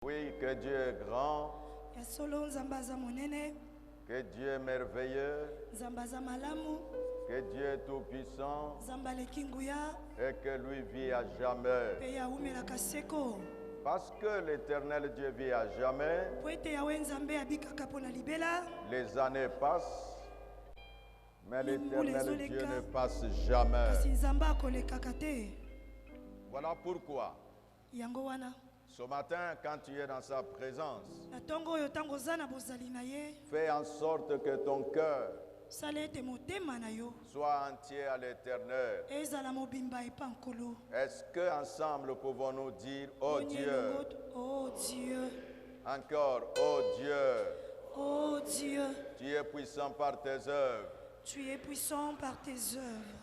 Oui, que Dieu est grand, que Dieu est merveilleux, que Dieu est tout-puissant et que lui vit à jamais. Parce que l'Éternel Dieu vit à jamais, les années passent, mais l'Éternel Dieu ne passe jamais. Voilà pourquoi, ce matin, quand tu es dans sa présence, fais en sorte que ton cœur soit entier à l'Éternel. Est-ce qu'ensemble pouvons-nous dire, oh Dieu, encore, oh Dieu, tu es puissant par tes œuvres.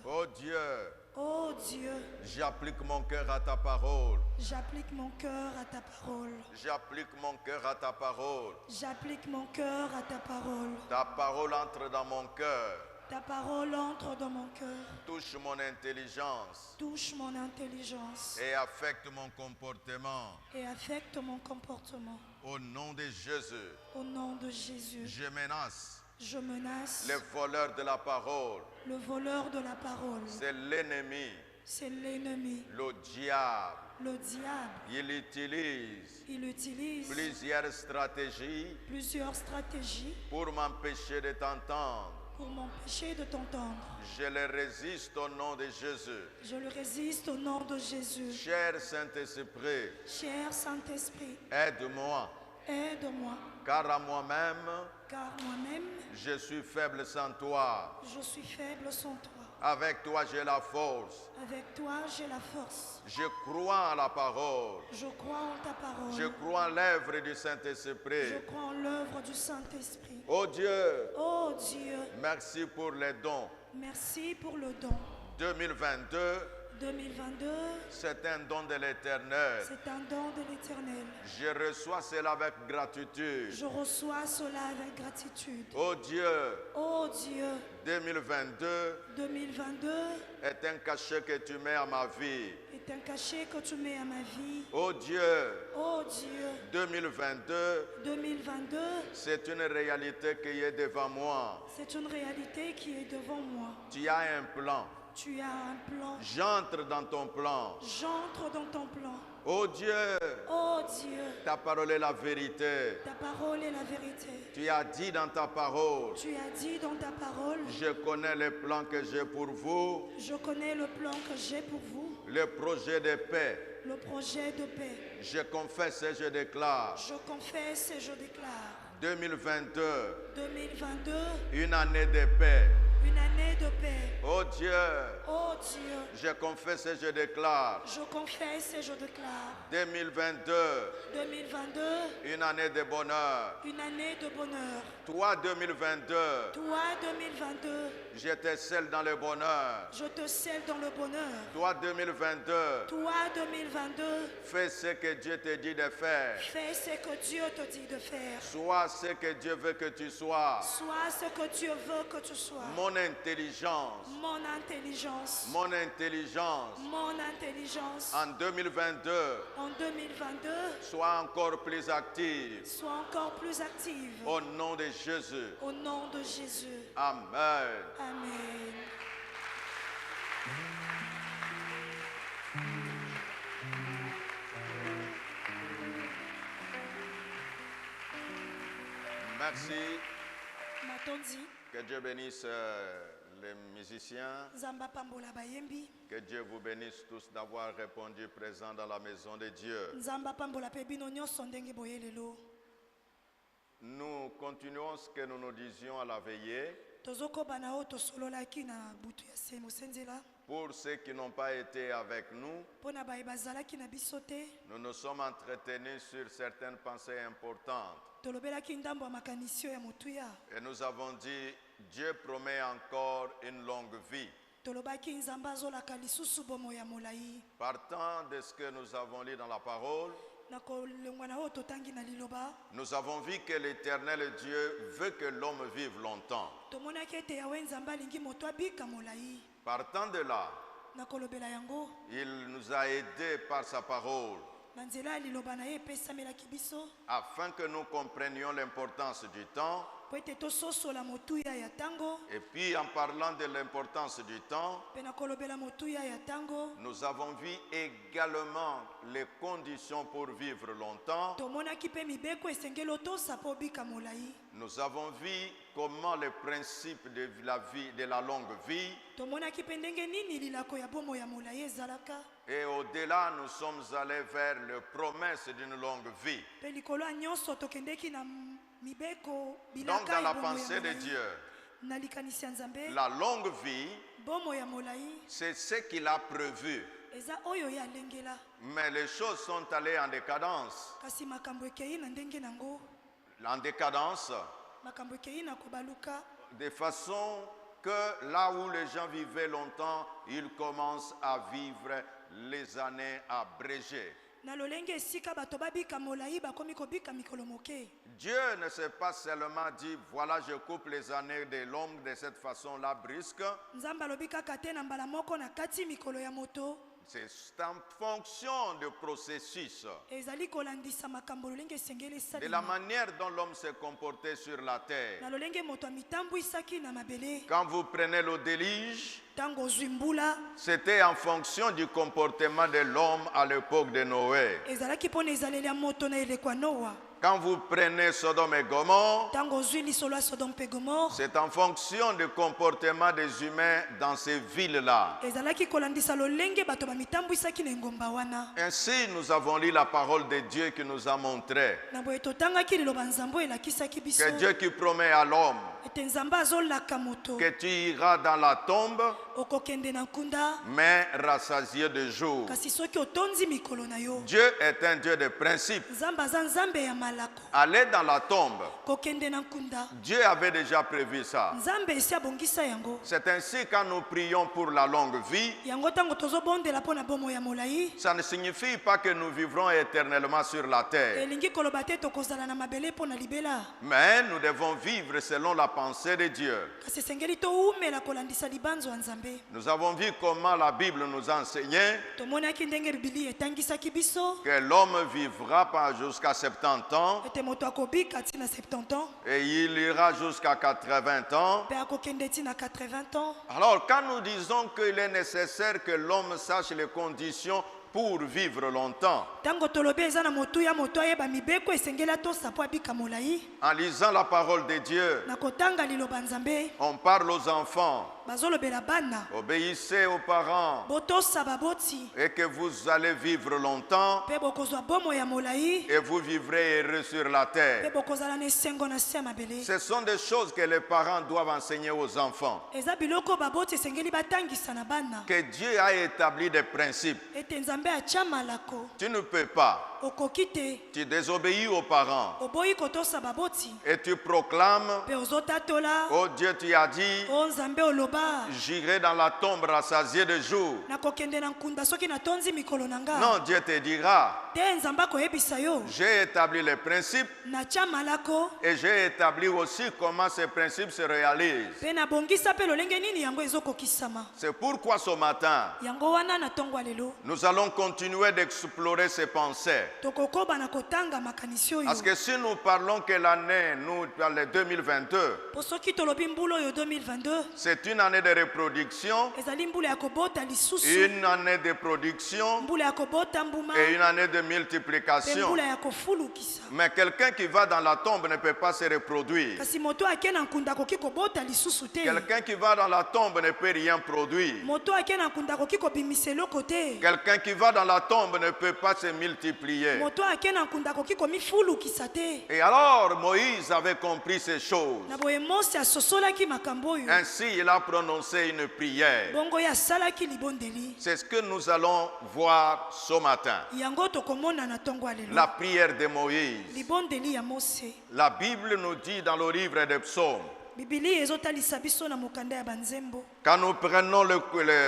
Oh Dieu, oh Dieu, j'applique mon cœur à ta parole. J'applique mon cœur à ta parole. J'applique mon cœur à ta parole. J'applique mon cœur à ta parole. Ta parole entre dans mon cœur. Ta parole entre dans mon cœur. Touche mon intelligence. Touche mon intelligence. Et affecte mon comportement. Et affecte mon comportement. Au nom de Jésus. Au nom de Jésus. Je menace. Je menace les voleurs de la parole. Le voleur de la parole. C'est l'ennemi. C'est l'ennemi. Le diable. Le diable. Il utilise plusieurs stratégies pour m'empêcher de t'entendre. Je le résiste au nom de Jésus. Je le résiste au nom de Jésus. Cher Saint-Esprit. Cher Saint-Esprit. Aide-moi. Aide-moi. Car à moi-même, je suis faible sans toi. Je suis faible sans toi. Avec toi, j'ai la force. Avec toi, j'ai la force. Je crois en la parole. Je crois en ta parole. Je crois en l'œuvre du Saint-Esprit. Je crois en l'œuvre du Saint-Esprit. Oh Dieu. Oh Dieu. Merci pour les dons. Merci pour le don. 2022. C'est un don de l'Éternel. C'est un don de l'Éternel. Je reçois cela avec gratitude. Je reçois cela avec gratitude. Oh Dieu. Oh Dieu. 2022 est un cachet que tu mets à ma vie. Est un cachet que tu mets à ma vie. Oh Dieu. Oh Dieu. 2022 c'est une réalité qui est devant moi. C'est une réalité qui est devant moi. Tu as un plan. Tu as un plan. J'entre dans ton plan. J'entre dans ton plan. Oh Dieu. Oh Dieu. Ta parole est la vérité. Ta parole est la vérité. Tu as dit dans ta parole. Tu as dit dans ta parole. Je connais les plans que j'ai pour vous. Je connais le plan que j'ai pour vous. Le projet de paix. Le projet de paix. Je confesse et je déclare. Je confesse et je déclare. 2022. Une année de paix. Une année de paix. Oh Dieu. Oh Dieu. Je confesse et je déclare. Je confesse et je déclare. 2022. Une année de bonheur. Une année de bonheur. Toi 2022. Je te scelle dans le bonheur. Je te scelle dans le bonheur. Toi 2022. Fais ce que Dieu te dit de faire. Fais ce que Dieu te dit de faire. Sois ce que Dieu veut que tu sois. Sois ce que Dieu veut que tu sois. Mon intelligence. Mon intelligence. Mon intelligence. Mon intelligence. En 2022. Sois encore plus active. Sois encore plus active. Au nom de Jésus. Au nom de Jésus. Amen. Amen. Merci. Matondi. Que Dieu bénisse les musiciens. Zamba pambola bayembi. Que Dieu vous bénisse tous d'avoir répondu présent dans la maison de Dieu. Zamba pambola pe bino nyonso ndenge boyelelo. Nous continuons ce que nous nous disions à la veillée. Pour ceux qui n'ont pas été avec nous, nous nous sommes entretenus sur certaines pensées importantes. Et nous avons dit, Dieu promet encore une longue vie. Partant de ce que nous avons lu dans la parole, nous avons vu que l'Éternel Dieu veut que l'homme vive longtemps. Partant de là, il nous a aidés par sa parole afin que nous comprenions l'importance du temps. Et puis en parlant de l'importance du temps, nous avons vu également les conditions pour vivre longtemps. Nous avons vu comment les principes de la vie, de la longue vie. Et au-delà, nous sommes allés vers les promesses d'une longue vie. Donc dans la pensée de Dieu, la longue vie, c'est ce qu'il a prévu. Mais les choses sont allées en décadence. En décadence, de façon que là où les gens vivaient longtemps, ils commencent à vivre les années abrégées. Dieu ne s'est pas seulement dit, voilà, je coupe les années de l'homme de cette façon-là brusque. C'est en fonction du processus, de la manière dont l'homme s'est comporté sur la terre. Quand vous prenez le déluge, c'était en fonction du comportement de l'homme à l'époque de Noé. Quand vous prenez Sodome et Gomorrhe, c'est en fonction du comportement des humains dans ces villes-là. Ainsi, nous avons lu la parole de Dieu qui nous a montré que Dieu qui promet à l'homme que tu iras dans la tombe, mais rassasié de jour. Dieu est un Dieu de principe. Aller dans la tombe, Dieu avait déjà prévu ça. C'est ainsi quand nous prions pour la longue vie, ça ne signifie pas que nous vivrons éternellement sur la terre. Mais nous devons vivre selon la pensée de Dieu. Nous avons vu comment la Bible nous a enseigné que l'homme vivra pas jusqu'à 70 ans et il ira jusqu'à 80 ans. Alors quand nous disons qu'il est nécessaire que l'homme sache les conditions pour vivre longtemps, en lisant la parole de Dieu, on parle aux enfants: obéissez aux parents et que vous allez vivre longtemps et vous vivrez heureux sur la terre. Ce sont des choses que les parents doivent enseigner aux enfants. Que Dieu a établi des principes. Tu ne peux pas. Tu désobéis aux parents et tu proclames: oh Dieu, tu as dit, j'irai dans la tombe rassasié de jour. Non, Dieu te dira: j'ai établi les principes et j'ai établi aussi comment ces principes se réalisent. C'est pourquoi ce matin, nous allons continuer d'explorer ces pensées. Parce que si nous parlons que l'année, nous, le 2022, c'est une année de reproduction, une année de production et une année de multiplication. Mais quelqu'un qui va dans la tombe ne peut pas se reproduire. Quelqu'un qui va dans la tombe ne peut rien produire. Quelqu'un qui va dans la tombe ne peut pas se multiplier. Et alors Moïse avait compris ces choses. Ainsi il a prononcé une prière. C'est ce que nous allons voir ce matin. La prière de Moïse. La Bible nous dit dans le livre des psaumes, quand nous prenons le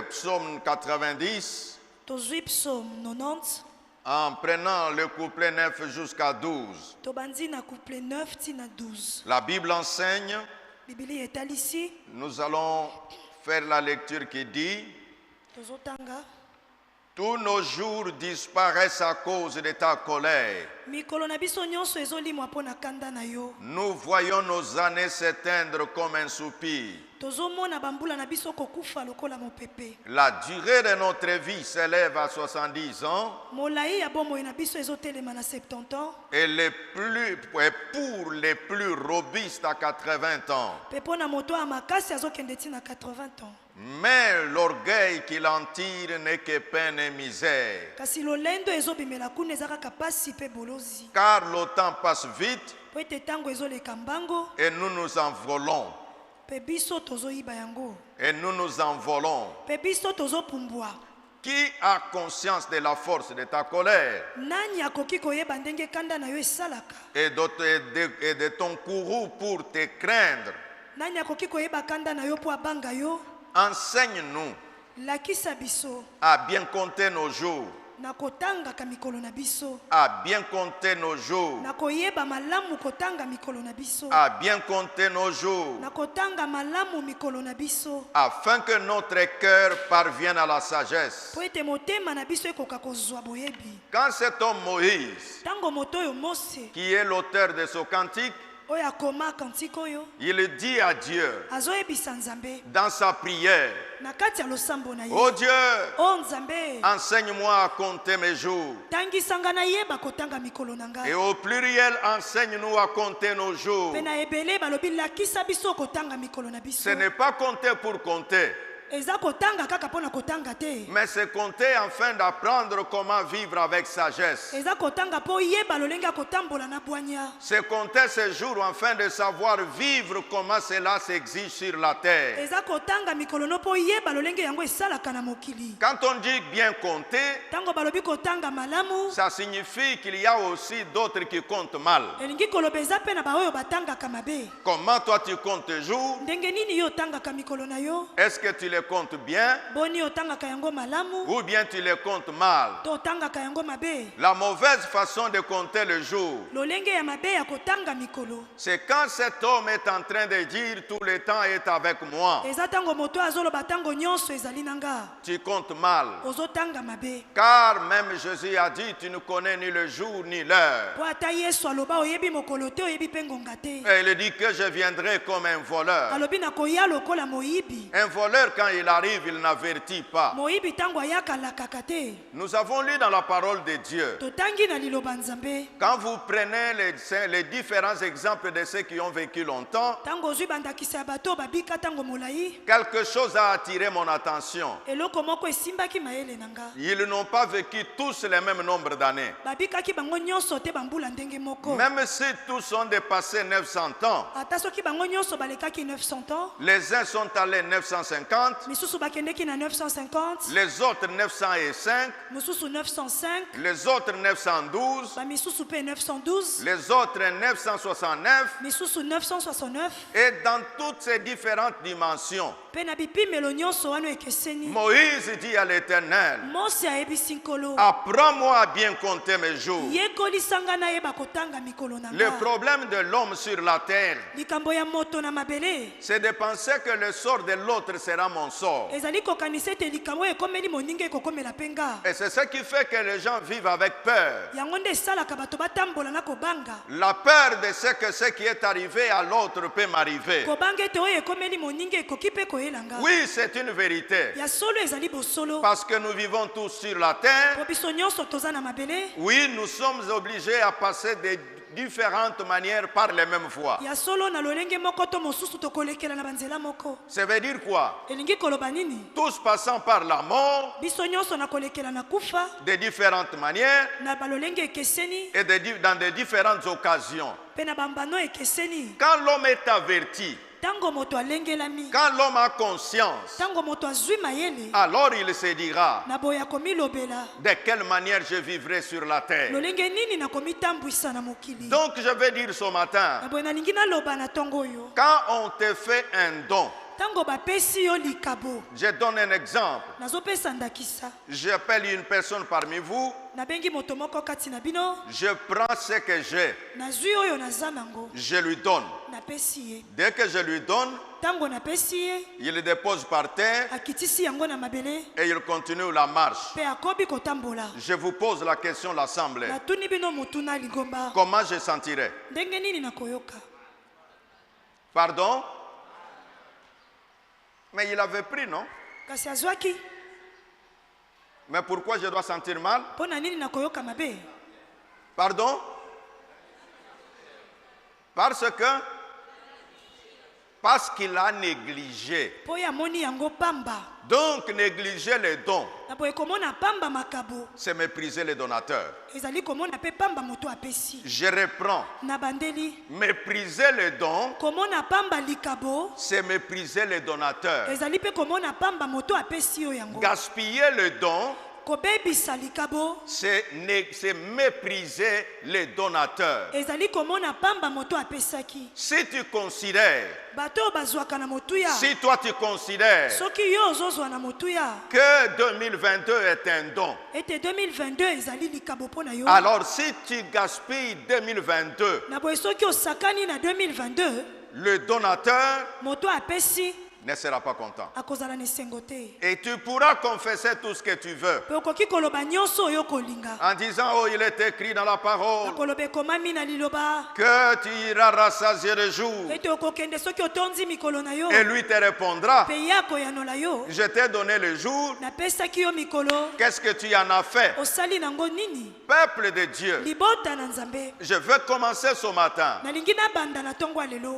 psaume 90, en prenant le couplet 9 jusqu'à 12, la Bible enseigne, nous allons faire la lecture qui dit Tous nos jours disparaissent à cause de ta colère. Nous voyons nos années s'éteindre comme un soupir. La durée de notre vie s'élève à 70 ans. Et pour les plus robustes à 80 ans. Mais l'orgueil qui l'en tire n'est que peine et misère. Car le temps passe vite et nous nous envolons. Et nous nous envolons. Qui a conscience de la force de ta colère et de ton courroux pour te craindre? Enseigne-nous à bien compter nos jours. À bien compter nos jours. À bien compter nos jours. Afin que notre cœur parvienne à la sagesse. Quand cet homme Moïse, qui est l'auteur de ce cantique, il dit à Dieu dans sa prière: oh Dieu, enseigne-moi à compter mes jours. Et au pluriel, enseigne-nous à compter nos jours. Ce n'est pas compter pour compter, mais c'est compter afin d'apprendre comment vivre avec sagesse. C'est compter ces jours afin de savoir vivre comment cela s'exige sur la terre. Quand on dit bien compter, ça signifie qu'il y a aussi d'autres qui comptent mal. Comment toi tu comptes tes jours? Est-ce que tu les comptes bien ou bien tu les comptes mal? La mauvaise façon de compter le jour, c'est quand cet homme est en train de dire tout le temps est avec moi. Tu comptes mal. Car même Jésus a dit: tu ne connais ni le jour ni l'heure. Et il dit que je viendrai comme un voleur. Un voleur, quand il arrive, il n'avertit pas. Nous avons lu dans la parole de Dieu, quand vous prenez les différents exemples de ceux qui ont vécu longtemps, quelque chose a attiré mon attention. Ils n'ont pas vécu tous le même nombre d'années. Même si tous ont dépassé 900 ans, les uns sont allés 950, les autres 905, les autres 912, les autres 969, et dans toutes ces différentes dimensions. Moïse dit à l'Éternel: apprends-moi à bien compter mes jours. Le problème de l'homme sur la terre, c'est de penser que le sort de l'autre sera mon sort. Et c'est ce qui fait que les gens vivent avec peur. La peur de ce qui est arrivé à l'autre peut m'arriver. Oui, c'est une vérité. Parce que nous vivons tous sur la terre. Oui, nous sommes obligés à passer des différentes manières par les mêmes voies. Ça veut dire quoi? Tous passant par la mort de différentes manières et dans de différentes occasions. Quand l'homme est averti, quand l'homme a conscience, alors il se dira: de quelle manière je vivrai sur la terre. Donc je vais dire ce matin, quand on te fait un don, Je donne un exemple. J'appelle une personne parmi vous. Je prends ce que j'ai. Je lui donne. Dès que je lui donne, il le dépose par terre et il continue la marche. Je vous pose la question, l'assemblée. Comment je sentirais? Pardon? Mais il avait pris, non? Mais pourquoi je dois sentir mal? Pardon? Parce qu'il a négligé. Donc négliger les dons, c'est mépriser les donateurs. Je reprends. Mépriser les dons, c'est mépriser les donateurs. Gaspiller le don, c'est mépriser les donateurs. Si tu considères, si toi tu considères que 2022 est un don, alors si tu gaspilles 2022, le donateur ne sera pas content. Et tu pourras confesser tout ce que tu veux en disant, oh, il est écrit dans la parole que tu iras rassasier le jour. Et lui te répondra, je t'ai donné le jour, qu'est-ce que tu en as fait? Peuple de Dieu, je veux commencer ce matin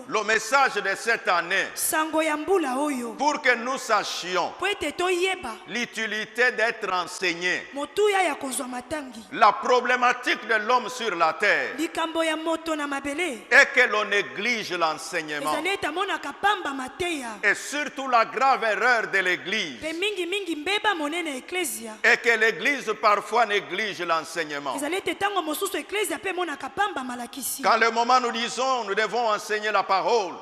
le message de cette année pour que nous sachions l'utilité d'être enseigné. La problématique de l'homme sur la terre est que l'on néglige l'enseignement. Et surtout la grave erreur de l'Église est que l'Église parfois néglige l'enseignement. Quand le moment nous disons nous devons enseigner la parole,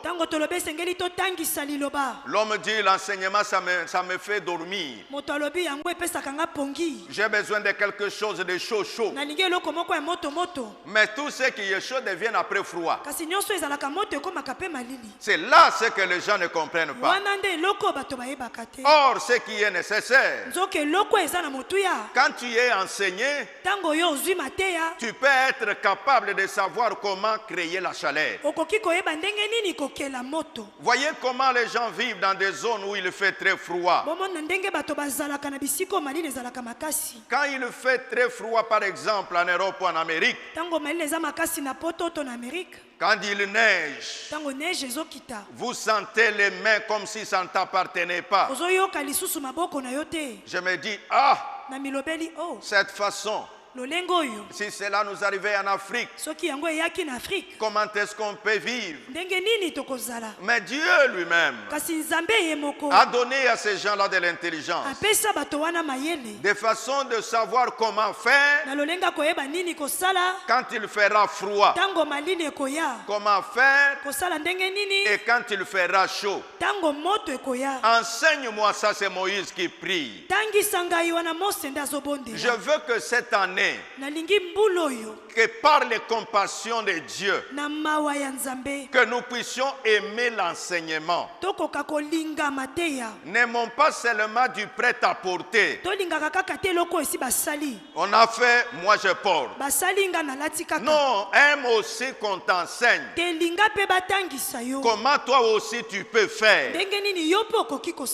l'homme dit l'enseignement ça me fait dormir. J'ai besoin de quelque chose de chaud. Mais tout ce qui est chaud devient après froid. C'est là ce que les gens ne comprennent pas. Or, ce qui est nécessaire, quand tu es enseigné, tu peux être capable de savoir comment créer la chaleur. Voyez comment les gens vivent dans des zones où il fait très froid. Quand il fait très froid, par exemple en Europe ou en Amérique, quand il neige, vous sentez les mains comme si ça ne t'appartenait pas. Je me dis, cette façon, si cela nous arrivait en Afrique, comment est-ce qu'on peut vivre? Mais Dieu lui-même a donné à ces gens-là de l'intelligence, des façons de savoir comment faire quand il fera froid, comment faire et quand il fera chaud. Enseigne-moi ça, c'est Moïse qui prie. Je veux que cette année, que par les compassions de Dieu, que nous puissions aimer l'enseignement. N'aimons pas seulement du prêt-à-porter. On a fait, moi je porte. Non, aime aussi qu'on t'enseigne. Comment toi aussi tu peux faire.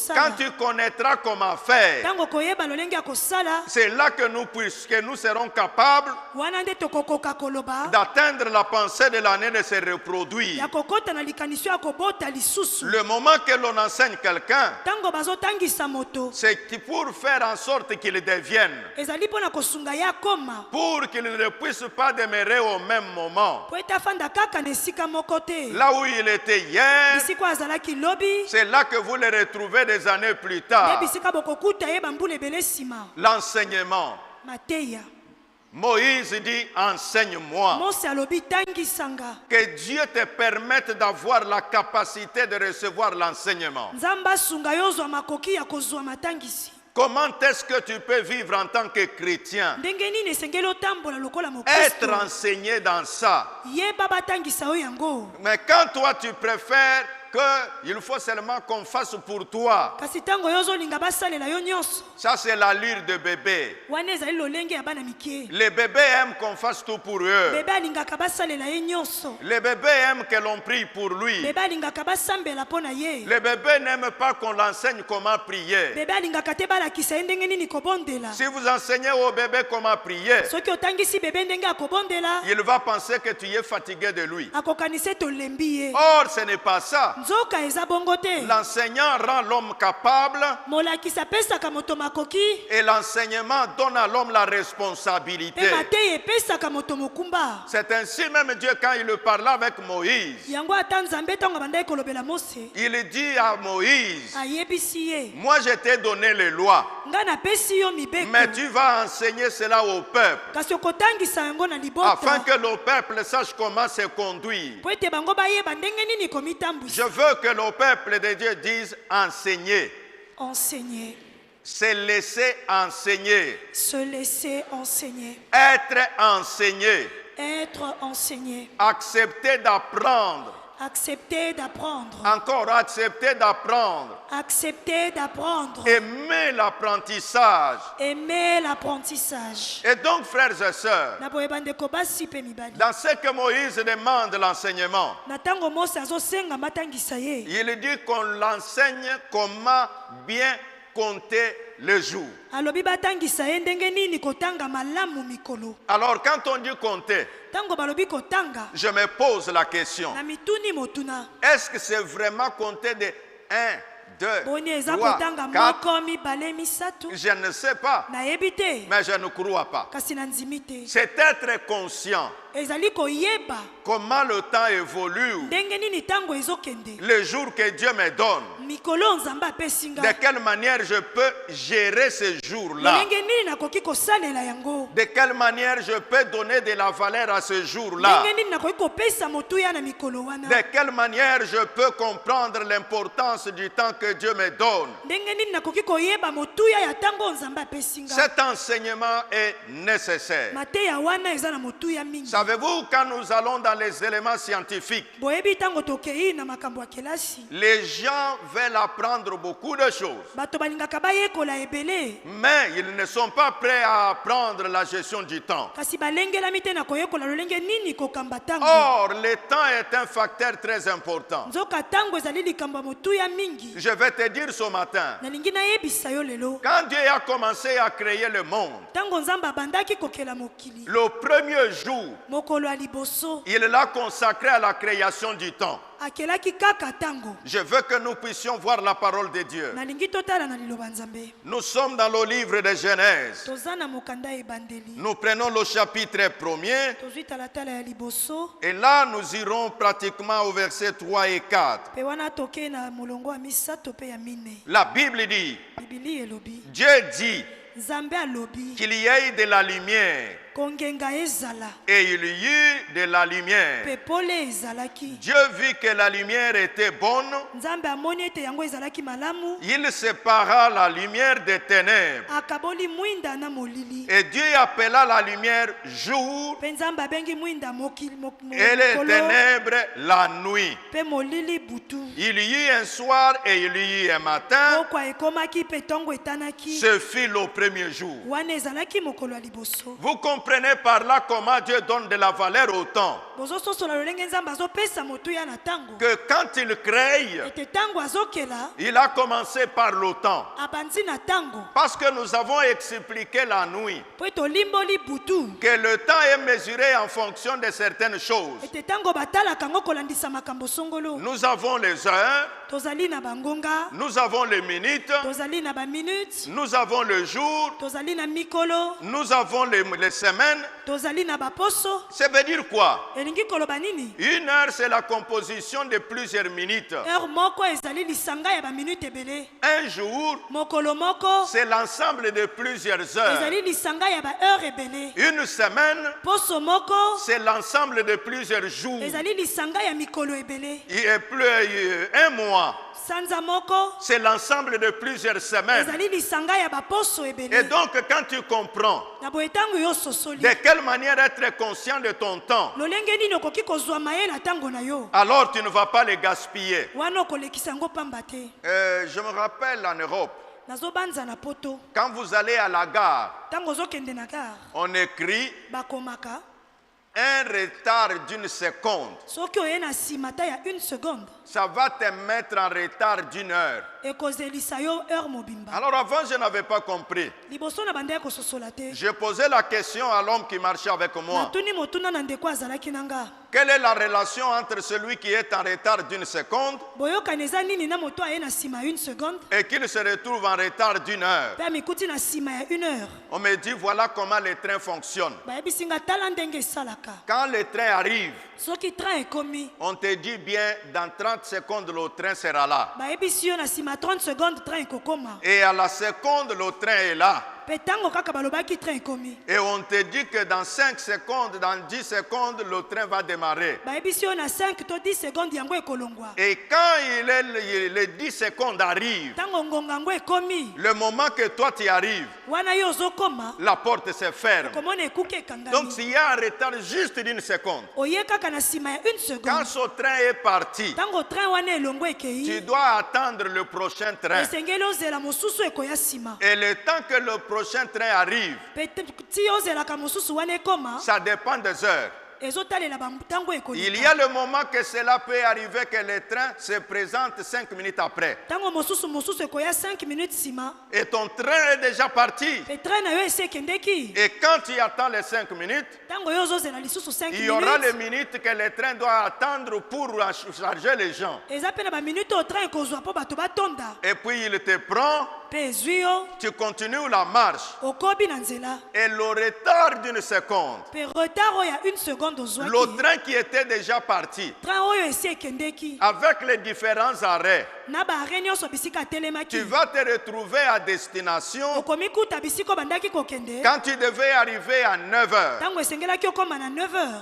Quand tu connaîtras comment faire, c'est là que nous serons capables d'atteindre la pensée de l'année de se reproduire. Le moment que l'on enseigne quelqu'un, c'est pour faire en sorte qu'il devienne, pour qu'il ne puisse pas demeurer au même moment. Là où il était hier, c'est là que vous le retrouvez des années plus tard. L'enseignement. Moïse dit, enseigne-moi. Que Dieu te permette d'avoir la capacité de recevoir l'enseignement. Comment est-ce que tu peux vivre en tant que chrétien? Être enseigné dans ça. Mais quand toi tu préfères qu'il faut seulement qu'on fasse pour toi. Ça c'est l'allure de bébé. Les bébés aiment qu'on fasse tout pour eux. Les bébés aiment que l'on prie pour lui. Les bébés n'aiment pas qu'on l'enseigne comment prier. Si vous enseignez au bébé comment prier, il va penser que tu es fatigué de lui. Or ce n'est pas ça. L'enseignant rend l'homme capable et l'enseignement donne à l'homme la responsabilité. C'est ainsi même Dieu quand il parla avec Moïse. Il dit à Moïse, moi je t'ai donné les lois, mais tu vas enseigner cela au peuple afin que le peuple sache comment se conduire. Je veux que le peuple de Dieu dise enseigner. Enseigner. Se laisser enseigner. Se laisser enseigner. Être enseigné. Être enseigné. Accepter d'apprendre. Accepter d'apprendre. Encore accepter d'apprendre. Accepter d'apprendre. Aimer l'apprentissage. Aimer l'apprentissage. Et donc, frères et sœurs, dans ce que Moïse demande l'enseignement, il dit qu'on l'enseigne comment bien compter le jour. Alors quand on dit compter, je me pose la question, est-ce que c'est vraiment compter de 1, 2, 3, 4? Je ne sais pas, mais je ne crois pas. C'est être conscient comment le temps évolue, le jour que Dieu me donne, de quelle manière je peux gérer ce jour-là, de quelle manière je peux donner de la valeur à ce jour-là, de quelle manière je peux comprendre l'importance du temps que Dieu me donne. Cet enseignement est nécessaire. Savez-vous, quand nous allons dans les éléments scientifiques, les gens veulent apprendre beaucoup de choses, mais ils ne sont pas prêts à apprendre la gestion du temps. Or, le temps est un facteur très important. Je vais te dire ce matin, quand Dieu a commencé à créer le monde, le premier jour, il l'a consacré à la création du temps. Je veux que nous puissions voir la parole de Dieu. Nous sommes dans le livre de Genèse. Nous prenons le chapitre 1er. Et là, nous irons pratiquement au verset 3 et 4. La Bible dit, Dieu dit qu'il y ait de la lumière. Et il y eut de la lumière. Dieu vit que la lumière était bonne. Il sépara la lumière des ténèbres. Et Dieu appela la lumière jour et les ténèbres la nuit. Il y eut un soir et il y eut un matin. Ce fut le premier jour. Vous comprenez par là comment Dieu donne de la valeur au temps. Que quand il crée, il a commencé par le temps. Parce que nous avons expliqué la nuit que le temps est mesuré en fonction de certaines choses. Nous avons les heures, nous avons les minutes, nous avons le jour, nous avons les semaines, semaine, ça veut dire quoi? 1 heure, c'est la composition de plusieurs minutes. Un jour, c'est l'ensemble de plusieurs heures. Une semaine, c'est l'ensemble de plusieurs jours. Et plus un mois, c'est l'ensemble de plusieurs semaines. Et donc, quand tu comprends de quelle manière être conscient de ton temps, alors tu ne vas pas les gaspiller. Je me rappelle en Europe, quand vous allez à la gare, on écrit un retard d'une seconde. Ça va te mettre en retard d'1 heure. Alors avant, je n'avais pas compris. Je posais la question à l'homme qui marchait avec moi. Quelle est la relation entre celui qui est en retard d'1 seconde et qu'il se retrouve en retard d'1 heure? On me dit, voilà comment les trains fonctionnent. Quand le train arrive, on te dit bien, dans 30 secondes, le train sera là. Et à la seconde, le train est là. Et on te dit que dans 5 secondes, dans 10 secondes, le train va démarrer. Et quand les 10 secondes arrivent, le moment que toi tu arrives, la porte se ferme. Donc s'il y a un retard juste d'1 seconde, quand ce train est parti, tu dois attendre le prochain train. Et le temps que le prochain train arrive, ça dépend des heures. Il y a le moment que cela peut arriver que le train se présente 5 minutes après. Et ton train est déjà parti. Et quand tu attends les 5 minutes, il y aura les minutes que le train doit attendre pour charger les gens. Et puis il te prend. Tu continues la marche. Et le retard d'1 seconde, le train qui était déjà parti, avec les différents arrêts, tu vas te retrouver à destination. Quand tu devais arriver à 9h,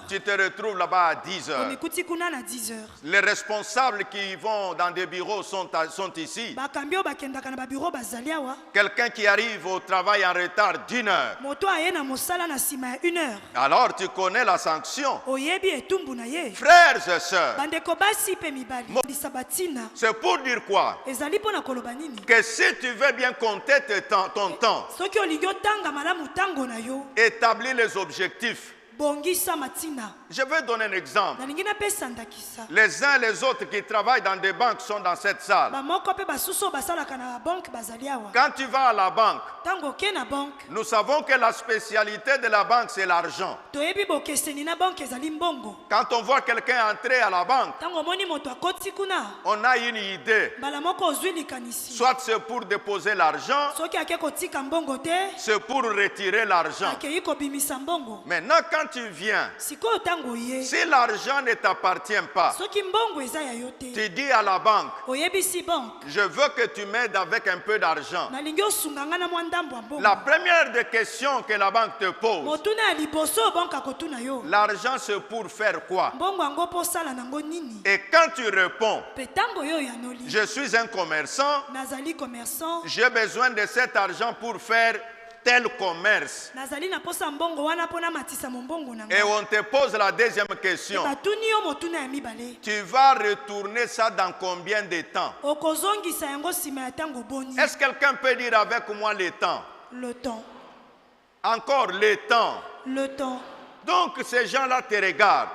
tu te retrouves là-bas à 10h. Les responsables qui vont dans des bureaux sont ici. Quelqu'un qui arrive au travail en retard d'1 heure. Alors tu connais la sanction. Frères et sœurs, c'est pour dire quoi? Que si tu veux bien compter ton temps, établir les objectifs. Je vais donner un exemple. Les uns et les autres qui travaillent dans des banques sont dans cette salle. Quand tu vas à la banque, nous savons que la spécialité de la banque, c'est l'argent. Quand on voit quelqu'un entrer à la banque, on a une idée. Soit c'est pour déposer l'argent, c'est pour retirer l'argent. Maintenant, quand tu viens, si l'argent ne t'appartient pas, tu dis à la banque, je veux que tu m'aides avec un peu d'argent. La première des questions que la banque te pose, l'argent c'est pour faire quoi? Et quand tu réponds, je suis un commerçant, j'ai besoin de cet argent pour faire tel commerce. Et on te pose la deuxième question. Tu vas retourner ça dans combien de temps? Est-ce que quelqu'un peut dire avec moi le temps? Le temps. Encore le temps. Le temps. Donc ces gens-là te regardent.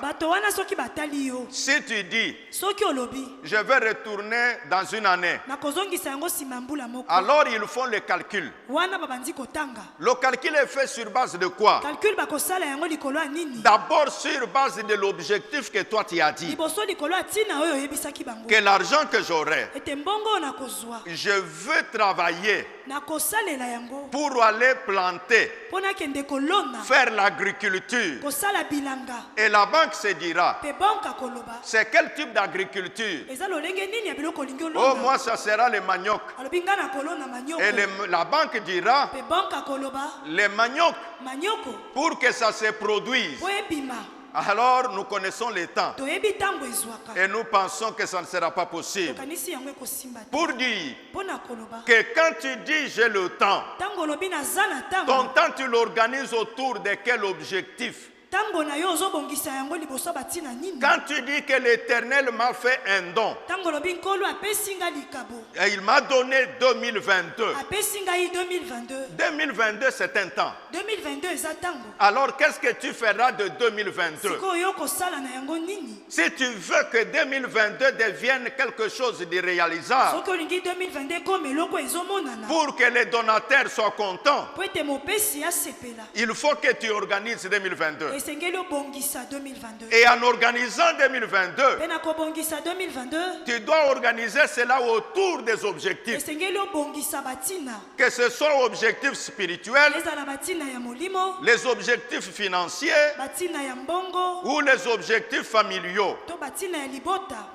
Si tu dis, je vais retourner dans une année, alors ils font le calcul. Le calcul est fait sur base de quoi? D'abord sur base de l'objectif que toi tu as dit. Que l'argent que j'aurai, je veux travailler pour aller planter, faire l'agriculture. Et la banque se dira, c'est quel type d'agriculture? Oh, moi ça sera le manioc. Et la banque dira, le manioc, pour que ça se produise. Alors nous connaissons les temps et nous pensons que ça ne sera pas possible. Pour dire que quand tu dis j'ai le temps, ton temps tu l'organises autour de quel objectif? Quand tu dis que l'Éternel m'a fait un don, et il m'a donné 2022. 2022 c'est un temps. Alors qu'est-ce que tu feras de 2022? Si tu veux que 2022 devienne quelque chose d'irréalisable, pour que les donateurs soient contents, il faut que tu organises 2022. Et en organisant 2022, tu dois organiser cela autour des objectifs. Que ce soit objectifs spirituels, les objectifs financiers ou les objectifs familiaux.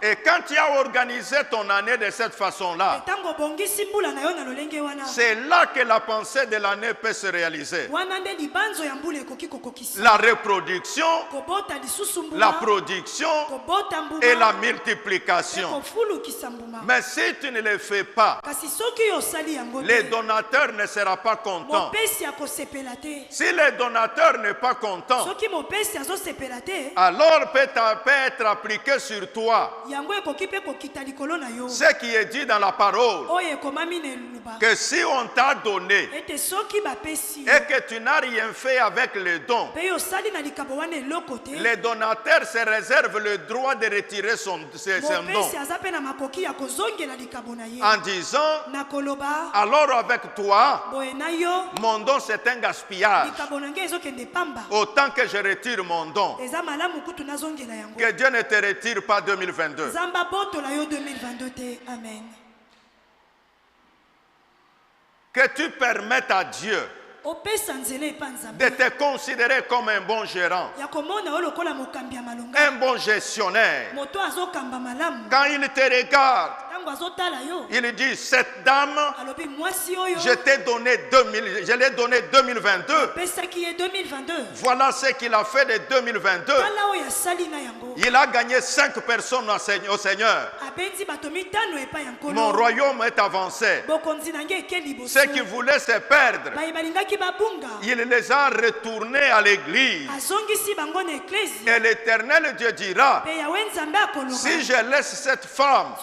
Et quand tu as organisé ton année de cette façon-là, c'est là que la pensée de l'année peut se réaliser. La reproduction, la production et la multiplication. Mais si tu ne le fais pas, les donateurs ne seront pas contents. Si le donateur n'est pas content, alors peut être appliqué sur toi ce qui est dit dans la parole, que si on t'a donné et que tu n'as rien fait avec les dons, les donateurs se réservent le droit de retirer son don en disant, alors avec toi, mon don c'est un gaspillage. Autant que je retire mon don, que Dieu ne te retire pas 2022. Que tu permettes à Dieu de te considérer comme un bon gérant, un bon gestionnaire. Quand il te regarde, il dit, cette dame, je l'ai donné 2022. Voilà ce qu'il a fait de 2022. Il a gagné 5 personnes au Seigneur. Mon royaume est avancé. Ceux qui voulaient se perdre, il les a retournés à l'église. Et l'Éternel Dieu dira, si je laisse cette femme,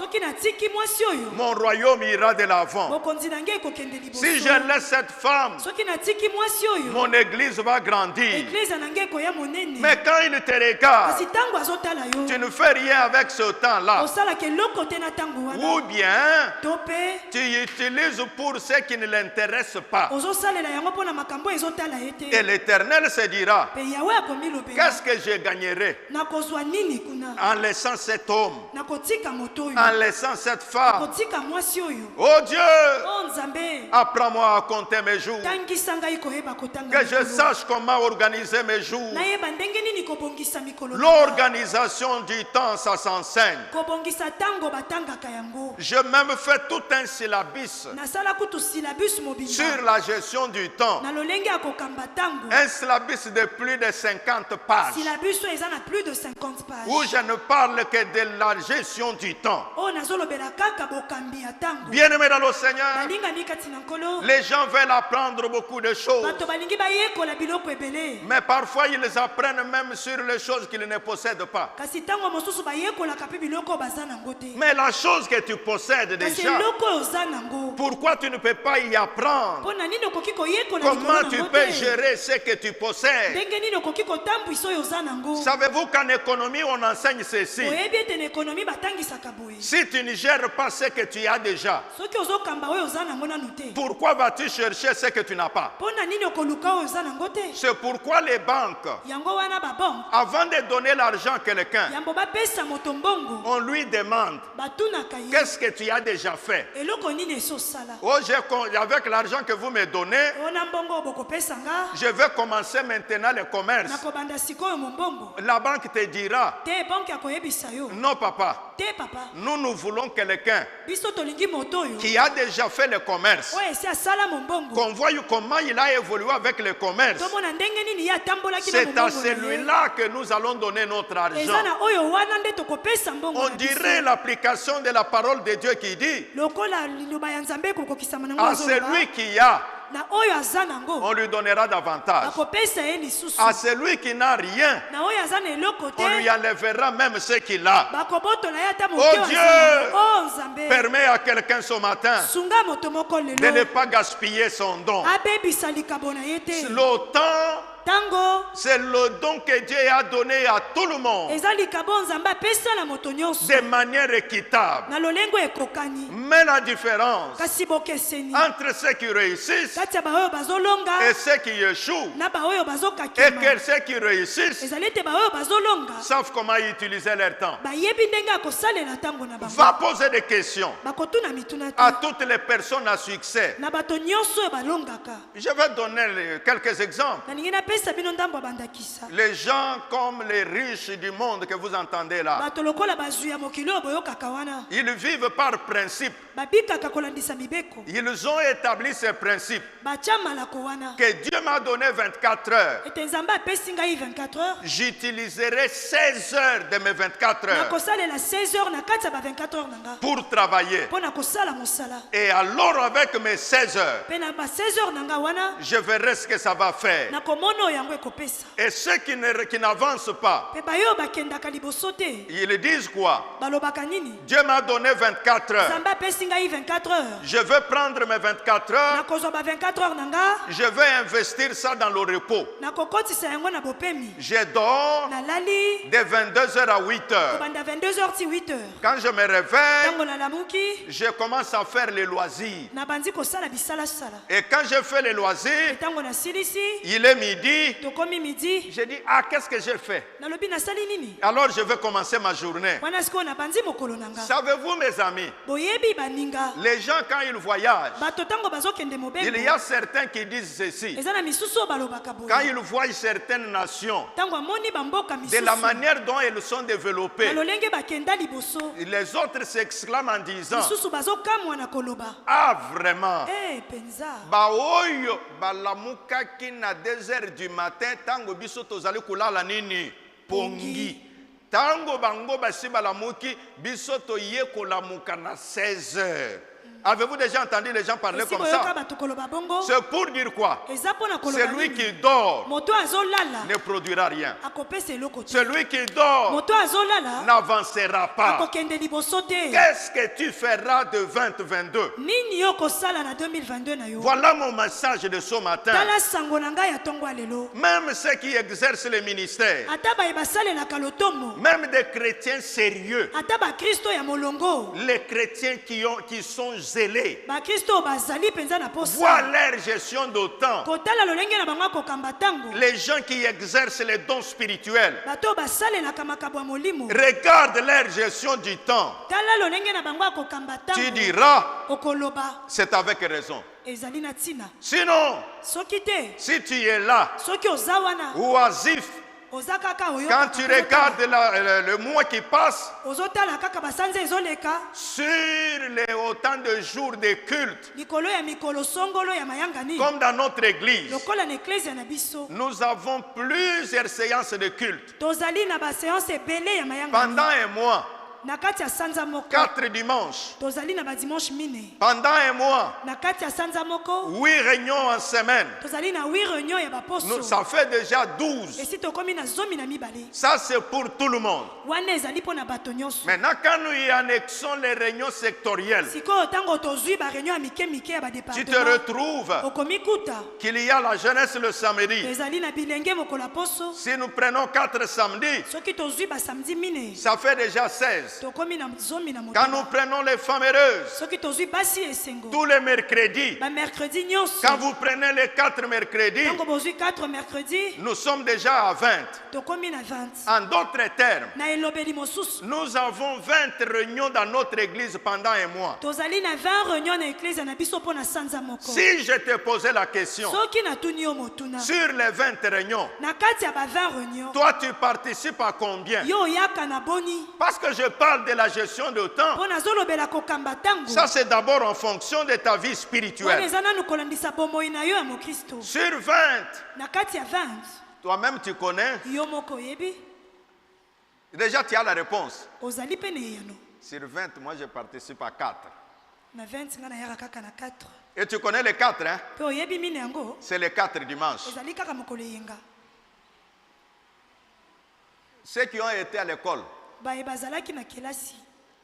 mon royaume ira de l'avant. Si je laisse cette femme, mon église va grandir. Mais quand il te regarde, tu ne fais rien avec ce temps-là. Ou bien tu utilises pour ce qui ne l'intéresse pas. Et l'Éternel se dira, qu'est-ce que je gagnerai en laissant cet homme, en laissant cette femme? Oh Dieu, apprends-moi à compter mes jours, que je sache comment organiser mes jours. L'organisation du temps, ça s'enseigne. Je même fait tout un syllabus sur la gestion du temps. Un syllabus de plus de 50 pages. Où je ne parle que de la gestion du temps. Bien-aimé dans le Seigneur, Les gens veulent apprendre beaucoup de choses. Mais parfois ils apprennent même sur les choses qu'ils ne possèdent pas. Mais la chose que tu possèdes déjà, pourquoi tu ne peux pas y apprendre? Comment tu peux gérer ce que tu possèdes? Savez-vous qu'en économie on enseigne ceci? Si tu ne gères pas ce que tu as déjà, pourquoi vas-tu chercher ce que tu n'as pas? C'est pourquoi les banques, avant de donner l'argent à quelqu'un, on lui demande qu'est-ce que tu as déjà fait. Avec l'argent que vous me donnez, je vais commencer maintenant le commerce. La banque te dira non papa, nous voulons quelqu'un qui a déjà fait le commerce, qu'on voit comment il a évolué avec le commerce. C'est à celui-là que nous allons donner notre argent. On dirait l'application de la parole de Dieu qui dit à celui qui a, on lui donnera davantage. À celui qui n'a rien, on lui enlèvera même ce qu'il a. Oh Dieu, permet à quelqu'un ce matin de ne pas gaspiller son don. Le temps, c'est le don que Dieu a donné à tout le monde de manière équitable. Mais la différence entre ceux qui réussissent et ceux qui échouent est que ceux qui réussissent savent comment utiliser leur temps. Va poser des questions à toutes les personnes à succès. Je vais donner quelques exemples. Les gens comme les riches du monde que vous entendez là, ils vivent par principe. Ils ont établi ce principe que Dieu m'a donné 24 heures. J'utiliserai 16 heures de mes 24 heures pour travailler. Et alors avec mes 16 heures, je verrai ce que ça va faire. Et ceux qui n'avancent pas, ils disent quoi? Dieu m'a donné 24 heures. Je vais prendre mes 24 heures. Je vais investir ça dans le repos. Je dors de 22h à 8h. Quand je me réveille, je commence à faire les loisirs. Et quand je fais les loisirs, il est midi. Je dis, ah, qu'est-ce que j'ai fait? Alors je vais commencer ma journée. Savez-vous, mes amis, les gens quand ils voyagent, il y a certains qui disent ceci. Quand ils voient certaines nations, de la manière dont elles sont développées, les autres s'exclament en disant, ah vraiment, baoyo balamukaki na 2h du matin, tango biso tozali kulala nini pongi, tango bango basi balamuki biso toye kolamuka na 16h. Avez-vous déjà entendu les gens parler comme ça? C'est pour dire quoi? Celui qui dort ne produira rien. Celui qui dort n'avancera pas. Qu'est-ce que tu feras de 2022? Voilà mon message de ce matin. Même ceux qui exercent le ministère, même des chrétiens sérieux, les chrétiens qui sont zélés, voient leur gestion de temps. Les gens qui exercent les dons spirituels regardent leur gestion du temps. Tu diras, c'est avec raison. Sinon, si tu es là, oisif, quand tu regardes le mois qui passe, sur les autant de jours de culte, comme dans notre église, nous avons plusieurs séances de culte. Pendant un mois, 4 dimanches. Pendant un mois. 8 réunions en semaine. Ça fait déjà 12. Ça c'est pour tout le monde. Maintenant quand nous annexons les réunions sectorielles, tu te retrouves qu'il y a la jeunesse le samedi. Si nous prenons 4 samedis, ça fait déjà 16. Quand nous prenons les femmes heureuses, tous les mercredis, quand vous prenez les 4 mercredis, nous sommes déjà à 20. En d'autres termes, nous avons 20 réunions dans notre église pendant un mois. Si je te posais la question, sur les 20 réunions, toi tu participes à combien? Parce que je parle de la gestion de temps. Ça c'est d'abord en fonction de ta vie spirituelle. Sur 20, toi-même tu connais. Déjà tu as la réponse. Sur 20, moi je participe à 4. Et tu connais les 4, hein? C'est les 4 dimanches. Ceux qui ont été à l'école,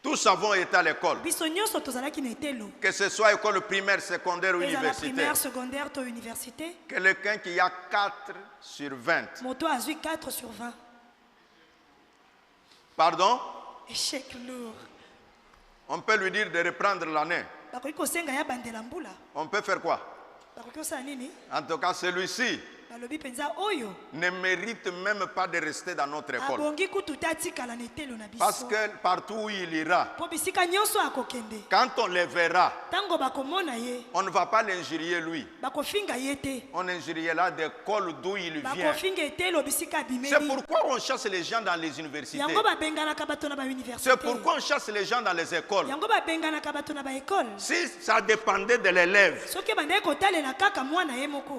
tous avons été à l'école. Que ce soit école primaire, secondaire ou université. Quelqu'un qui a 4 sur 20. Pardon? Échec lourd. On peut lui dire de reprendre l'année. On peut faire quoi? En tout cas, celui-ci ne mérite même pas de rester dans notre école. Parce que partout où il ira, quand on le verra, on ne va pas l'injurier lui. On injuriera l'école d'où il vient. C'est pourquoi on chasse les gens dans les universités. C'est pourquoi on chasse les gens dans les écoles. Si ça dépendait de l'élève,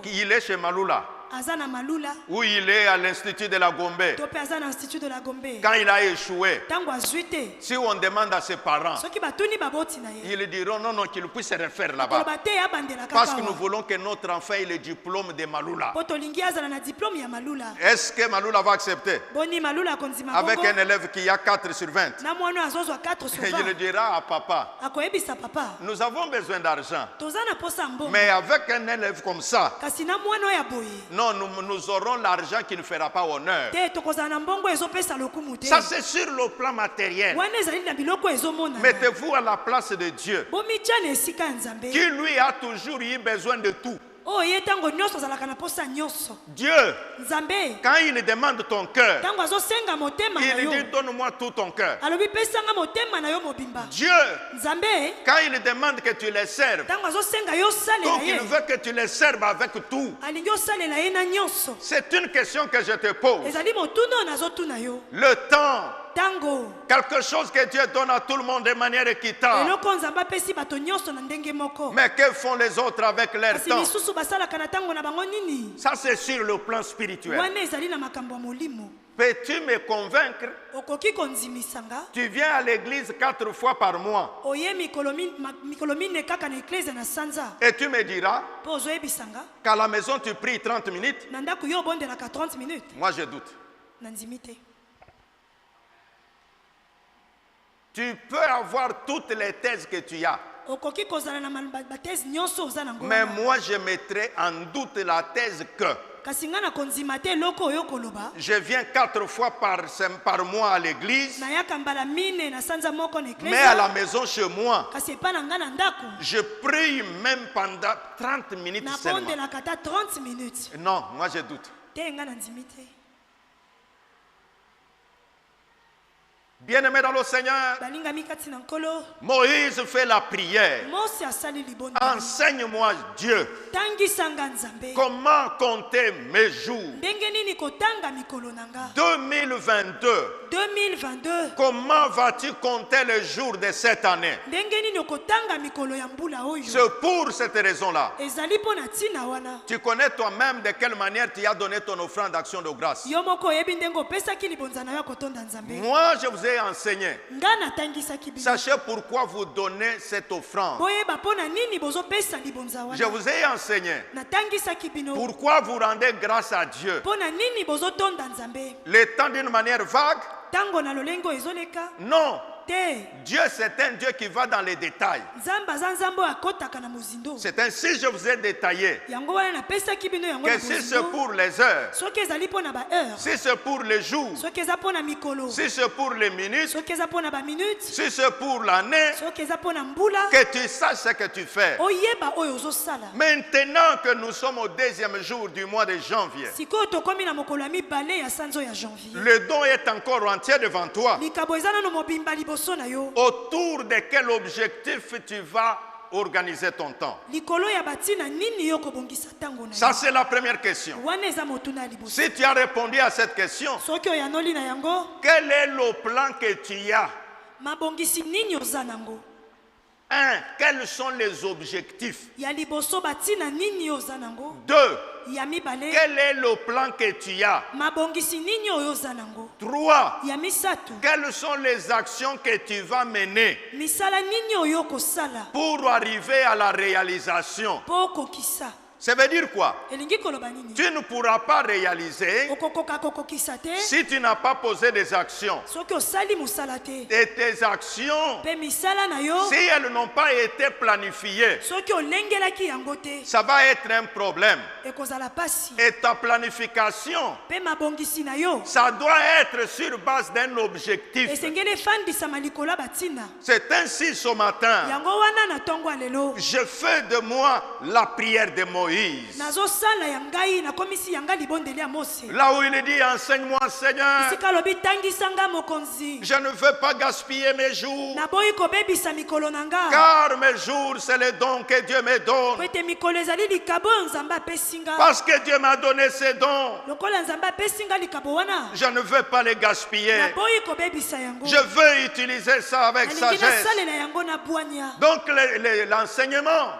il est chez Malula, où il est à l'Institut de la Gombe, quand il a échoué, si on demande à ses parents, ils diront non, qu'il puisse se refaire là-bas. Parce que nous voulons que notre enfant ait le diplôme de Malula. Est-ce que Malula va accepter? Avec un élève qui a 4 sur 20. Il dira à papa, nous avons besoin d'argent. Mais avec un élève comme ça, non, nous aurons l'argent qui ne fera pas honneur. Ça c'est sur le plan matériel. Mettez-vous à la place de Dieu, qui lui a toujours eu besoin de tout. Dieu, quand il demande ton cœur, il dit donne-moi tout ton cœur. Dieu, quand il demande que tu les serves, donc il veut que tu les serves avec tout. C'est une question que je te pose. Le temps, quelque chose que Dieu donne à tout le monde de manière équitable. Mais que font les autres avec leur temps? Ça c'est sur le plan spirituel. Peux-tu me convaincre? Tu viens à l'église 4 fois par mois. Et tu me diras qu'à la maison tu pries 30 minutes. Moi je doute. Tu peux avoir toutes les thèses que tu as. Mais moi je mettrai en doute la thèse que je viens 4 fois par mois à l'église, mais à la maison chez moi, je prie même pendant 30 minutes seulement. Non, moi je doute. Bien-aimé dans le Seigneur, Moïse fait la prière. Enseigne-moi, Dieu, comment compter mes jours. 2022, comment vas-tu compter les jours de cette année? C'est pour cette raison-là. Tu connais toi-même de quelle manière tu as donné ton offrande d'action de grâce. Moi, je vous ai ai enseigné. Sachez pourquoi vous donnez cette offrande. Je vous ai enseigné pourquoi vous rendez grâce à Dieu. Le temps d'une manière vague? Non. Dieu, c'est un Dieu qui va dans les détails. C'est ainsi je vous ai détaillé que si c'est pour les heures, si c'est pour les jours, si c'est pour les minutes, si c'est pour l'année, que tu saches ce que tu fais. Maintenant que nous sommes au 2e jour du mois de janvier, le don est encore entier devant toi. Autour de quel objectif tu vas organiser ton temps? Ça, c'est la première question. Si tu as répondu à cette question, quel est le plan que tu as? 1. Quels sont les objectifs? 2. Quel est le plan que tu as? 3. Quelles sont les actions que tu vas mener pour arriver à la réalisation? Ça veut dire quoi? Tu ne pourras pas réaliser si tu n'as pas posé des actions. Et tes actions, si elles n'ont pas été planifiées, ça va être un problème. Et ta planification, ça doit être sur base d'un objectif. C'est ainsi ce matin, je fais de moi la prière de Moïse. Là où il dit, enseigne-moi Seigneur, je ne veux pas gaspiller mes jours, car mes jours c'est le don que Dieu me donne, parce que Dieu m'a donné ces dons. Je ne veux pas les gaspiller, je veux utiliser ça avec sagesse. Donc l'enseignement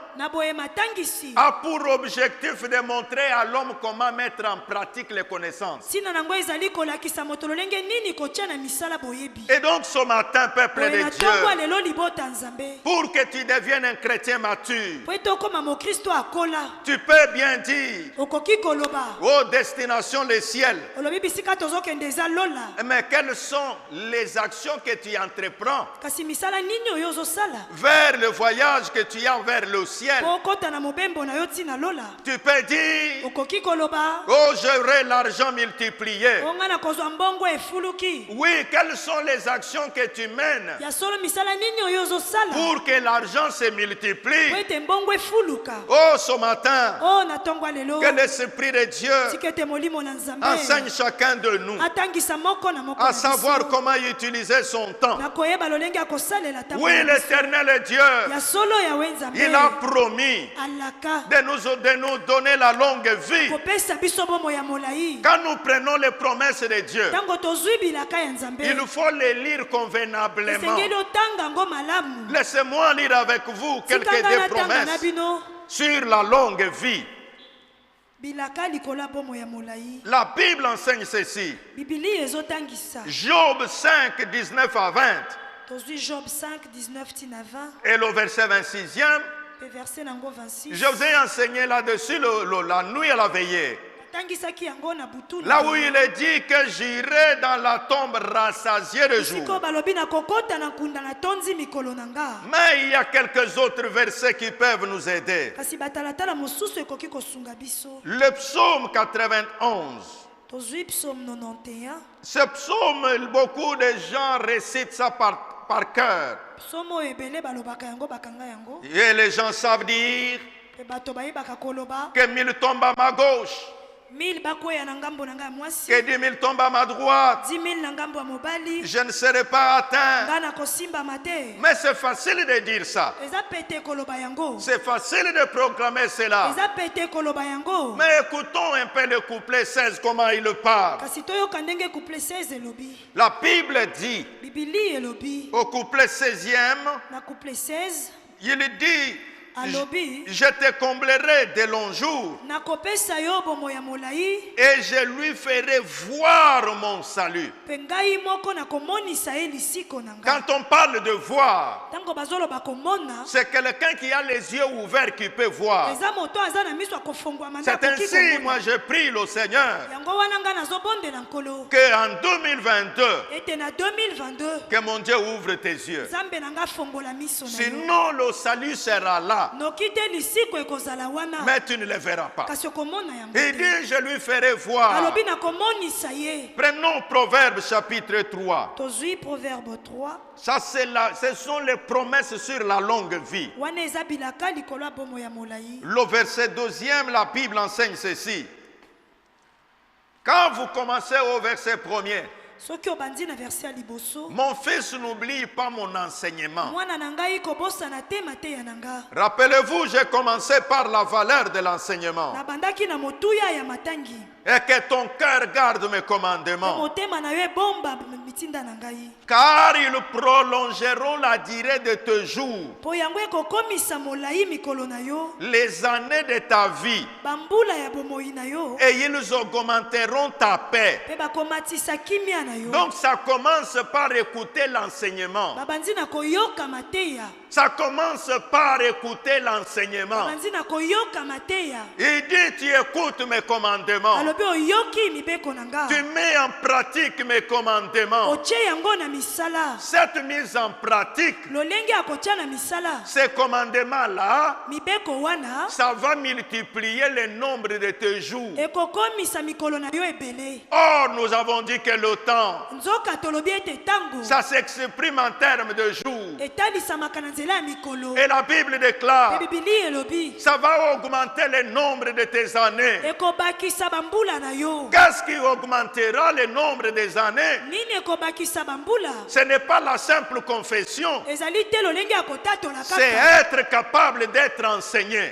a pour objectif de montrer à l'homme comment mettre en pratique les connaissances. Et donc ce matin, peuple de Dieu, pour que tu deviennes un chrétien mature, tu peux bien dire, oh destination le ciel, mais quelles sont les actions que tu entreprends vers le voyage que tu as vers le ciel? Tu peux dire, oh j'aurai l'argent multiplié. Oui, quelles sont les actions que tu mènes pour que l'argent se multiplie? Oh ce matin, que l'Esprit de Dieu enseigne chacun de nous à savoir comment utiliser son temps. Oui, l'Éternel Dieu, il a promis de nous donner la longue vie quand nous prenons les promesses de Dieu. Il faut les lire convenablement. Laissez-moi lire avec vous quelques des promesses sur la longue vie. La Bible enseigne ceci. Job 5, 19 à 20. Et le verset 26e. Je vous ai enseigné là-dessus la nuit à la veillée. Là où il est dit que j'irai dans la tombe rassasiée de jour. Mais il y a quelques autres versets qui peuvent nous aider. Le psaume 91. Ce psaume, beaucoup de gens récitent ça par cœur. Et les gens savent dire que 1000 tombent à ma gauche, que 10 000 tombent à ma droite, je ne serai pas atteint. Mais c'est facile de dire ça. C'est facile de proclamer cela. Mais écoutons un peu le couplet 16, comment il parle. La Bible dit, au couplet 16e, il dit, Je te comblerai de longs jours et je lui ferai voir mon salut. Quand on parle de voir, c'est quelqu'un qui a les yeux ouverts qui peut voir. C'est ainsi, moi je prie le Seigneur qu'en 2022, que mon Dieu ouvre tes yeux. Sinon le salut sera là, mais tu ne le verras pas. Il dit je lui ferai voir. Prenons Proverbe chapitre 3. Ça ce sont les promesses sur la longue vie. Le verset 2e, la Bible enseigne ceci. Quand vous commencez au verset 1er, mon fils, n'oublie pas mon enseignement. Rappelez-vous, j'ai commencé par la valeur de l'enseignement. Et que ton cœur garde mes commandements. Car ils prolongeront la durée de tes jours, les années de ta vie, et ils augmenteront ta paix. Donc ça commence par écouter l'enseignement. Ça commence par écouter l'enseignement. Il dit tu écoutes mes commandements. Tu mets en pratique mes commandements. Cette mise en pratique, ces commandements-là, ça va multiplier le nombre de tes jours. Or, nous avons dit que le temps, ça s'exprime en termes de jours. Et la Bible déclare, ça va augmenter le nombre de tes années. Qu'est-ce qui augmentera le nombre des années? Ce n'est pas la simple confession. C'est être capable d'être enseigné.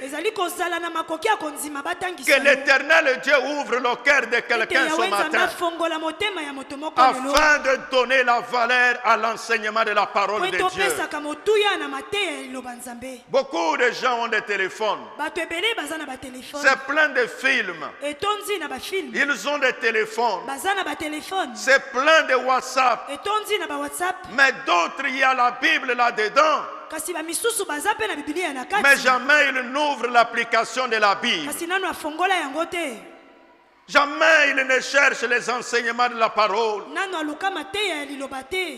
Que l'Éternel Dieu ouvre le cœur de quelqu'un ce matin afin de donner la valeur à l'enseignement de la parole de Dieu. Beaucoup de gens ont des téléphones. C'est plein de films. Ils ont des téléphones. C'est plein de WhatsApp. Mais d'autres, il y a la Bible là-dedans. Mais jamais ils n'ouvrent l'application de la Bible. Jamais il ne cherche les enseignements de la parole.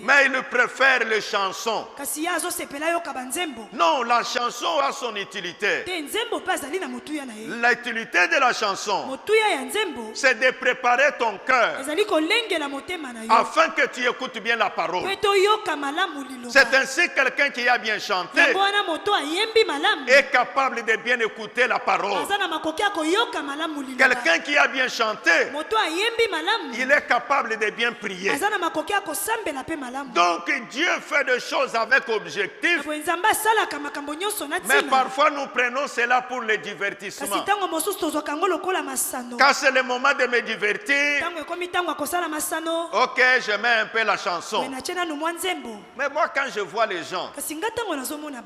Mais il préfère les chansons. Non, la chanson a son utilité. L'utilité de la chanson, c'est de préparer ton cœur afin que tu écoutes bien la parole. C'est ainsi quelqu'un qui a bien chanté est capable de bien écouter la parole. Quelqu'un qui a bien chanté, il est capable de bien prier. Donc Dieu fait des choses avec objectif. Mais parfois nous prenons cela pour le divertissement. Quand c'est le moment de me divertir, ok, je mets un peu la chanson. Mais moi quand je vois les gens,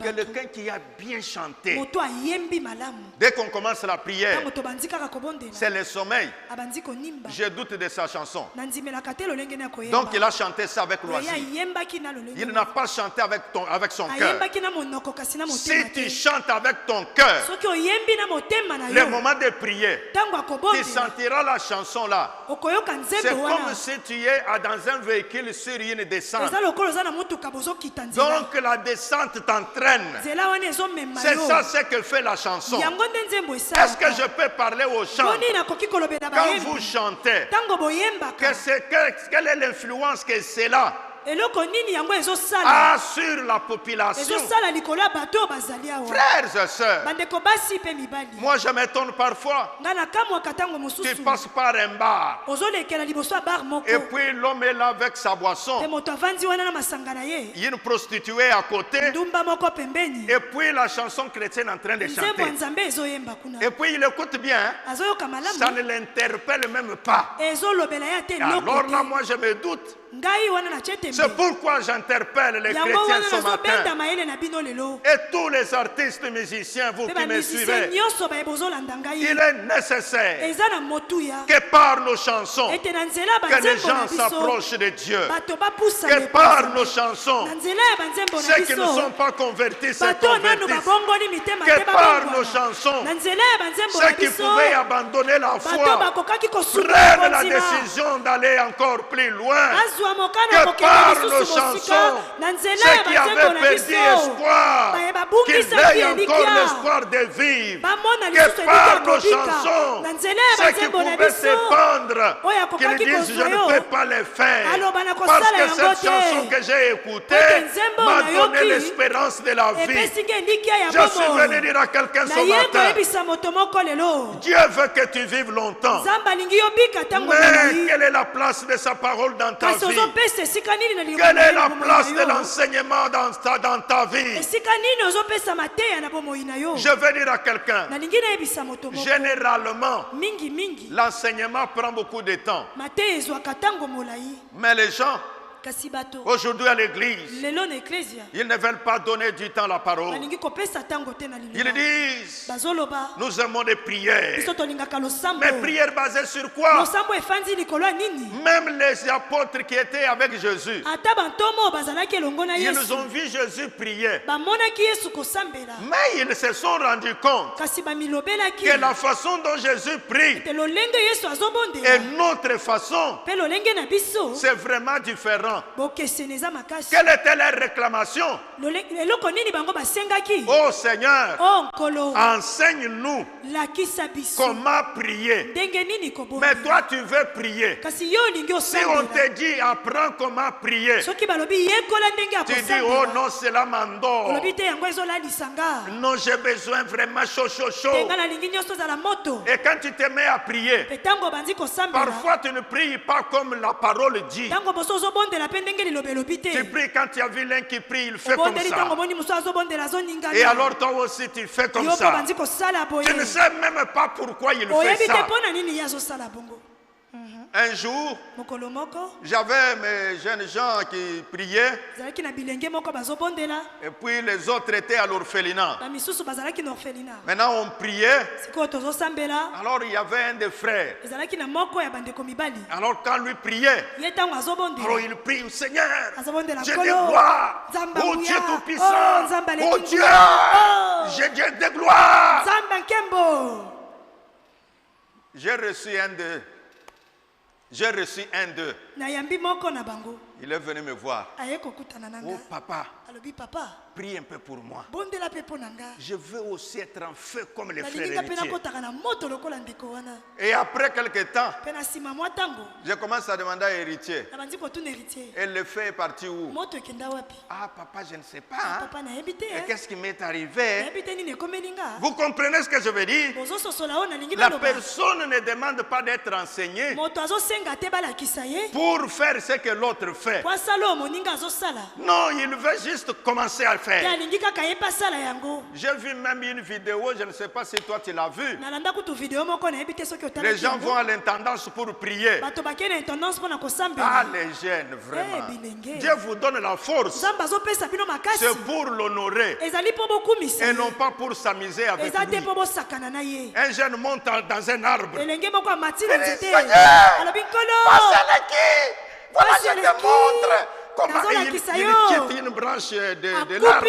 quelqu'un qui a bien chanté, dès qu'on commence la prière, c'est le sommeil. Je doute de sa chanson. Donc il a chanté ça avec loisir. Il n'a pas chanté avec son cœur. Si tu chantes avec ton cœur, le moment de prier, tu sentiras la chanson là. C'est comme si tu es dans un véhicule sur une descente. Donc la descente t'entraîne. C'est ça ce que fait la chanson. Est-ce que je peux parler aux chants? Quand vous chantez, quelle est l'influence que c'est là sur la population? Frères et sœurs, moi je m'étonne parfois. Tu passes par un bar et puis l'homme est là avec sa boisson, il y a une prostituée à côté et puis la chanson chrétienne en train de chanter, et puis il écoute bien, ça ne l'interpelle même pas. Alors là moi je me doute C'est pourquoi j'interpelle les chrétiens ce matin. Et tous les artistes musiciens, vous qui me suivez, il est nécessaire que par nos chansons, que les gens s'approchent de Dieu. Que par nos chansons, ceux qui ne sont pas convertis se convertissent. Que par nos chansons, ceux qui pouvaient abandonner la foi prennent la décision d'aller encore plus loin. Que par nos chansons, ceux qui avaient perdu espoir, qu'ils aient encore l'espoir de vivre. Que par nos chansons, ceux qui pouvaient se pendre, qu'ils disent je ne peux pas le faire. Parce que cette chanson que j'ai écoutée m'a donné l'espérance de la vie. Je suis venu dire à quelqu'un ce matin, Dieu veut que tu vives longtemps. Mais quelle est la place de sa parole dans ta vie? Quelle est la place de l'enseignement dans ta vie? Je veux dire à quelqu'un, généralement, l'enseignement prend beaucoup de temps. Mais les gens, aujourd'hui à l'église, ils ne veulent pas donner du temps à la parole. Ils disent, nous aimons des prières. Mais prières basées sur quoi? Même les apôtres qui étaient avec Jésus, ils ont vu Jésus prier. Mais ils se sont rendus compte que la façon dont Jésus prie et notre façon, c'est vraiment différent. Quelle était leur réclamation? Oh Seigneur, enseigne-nous comment prier. Mais toi tu veux prier. Si on te dit apprends comment prier, tu dis oh non, cela m'endort. Non, j'ai besoin vraiment chaud. Et quand tu te mets à prier, parfois tu ne pries pas comme la parole dit. Tu pries quand tu as vu l'un qui prie, il fait comme ça. Et alors toi aussi tu fais comme ça. Tu ne sais même pas pourquoi il fait ça. Un jour, j'avais mes jeunes gens qui priaient et puis les autres étaient à l'orphelinat. Maintenant on priait. Alors il y avait un des frères. Alors quand lui priait, alors il prie, Seigneur, je te gloire, oh Dieu tout-puissant, oh Dieu, j'ai Dieu de gloire. J'ai reçu un d'eux. Il est venu me voir. Oh papa, prie un peu pour moi. Je veux aussi être en feu comme les frères héritiers. Et après quelques temps, je commence à demander à héritier. Et le feu est parti où? Ah papa, je ne sais pas. Et qu'est-ce qui m'est arrivé? Vous comprenez ce que je veux dire? La personne ne demande pas d'être enseignée pour faire ce que l'autre fait. Non, il veut juste commencer à faire. J'ai vu même une vidéo, je ne sais pas si toi tu l'as vu. Les gens vont à l'intendance pour prier. Ah, les jeunes, vraiment. Dieu vous donne la force. C'est pour l'honorer et non pas pour s'amuser avec lui. Un jeune monte dans un arbre. Il dit, Seigneur, voilà, je te montre comment il quitte une branche de l'arbre.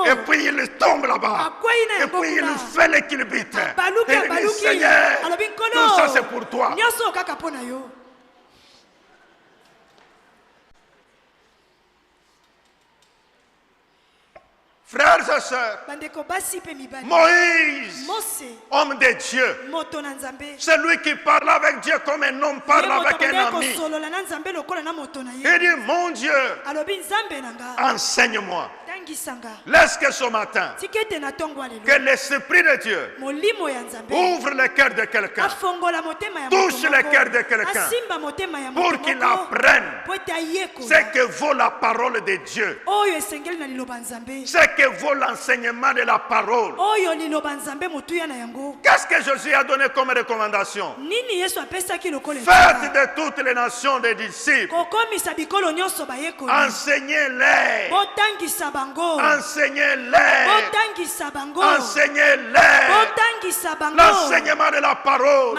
Et puis il tombe là-bas. Et puis il fait le culbute. Et il dit, Seigneur, tout ça c'est pour toi. Frères et sœurs, Moïse, homme de Dieu, celui qui parle avec Dieu comme un homme parle avec un ami. Il dit, mon Dieu, enseigne-moi. Laisse que ce matin, que l'Esprit de Dieu ouvre le cœur de quelqu'un, touche le cœur de quelqu'un, pour qu'il apprenne ce que vaut la parole de Dieu, ce que vaut l'enseignement de la parole. Qu'est-ce que Jésus a donné comme recommandation? Faites de toutes les nations des disciples. Enseignez-les. Enseignez-les. Enseignez-les. L'enseignement de la parole.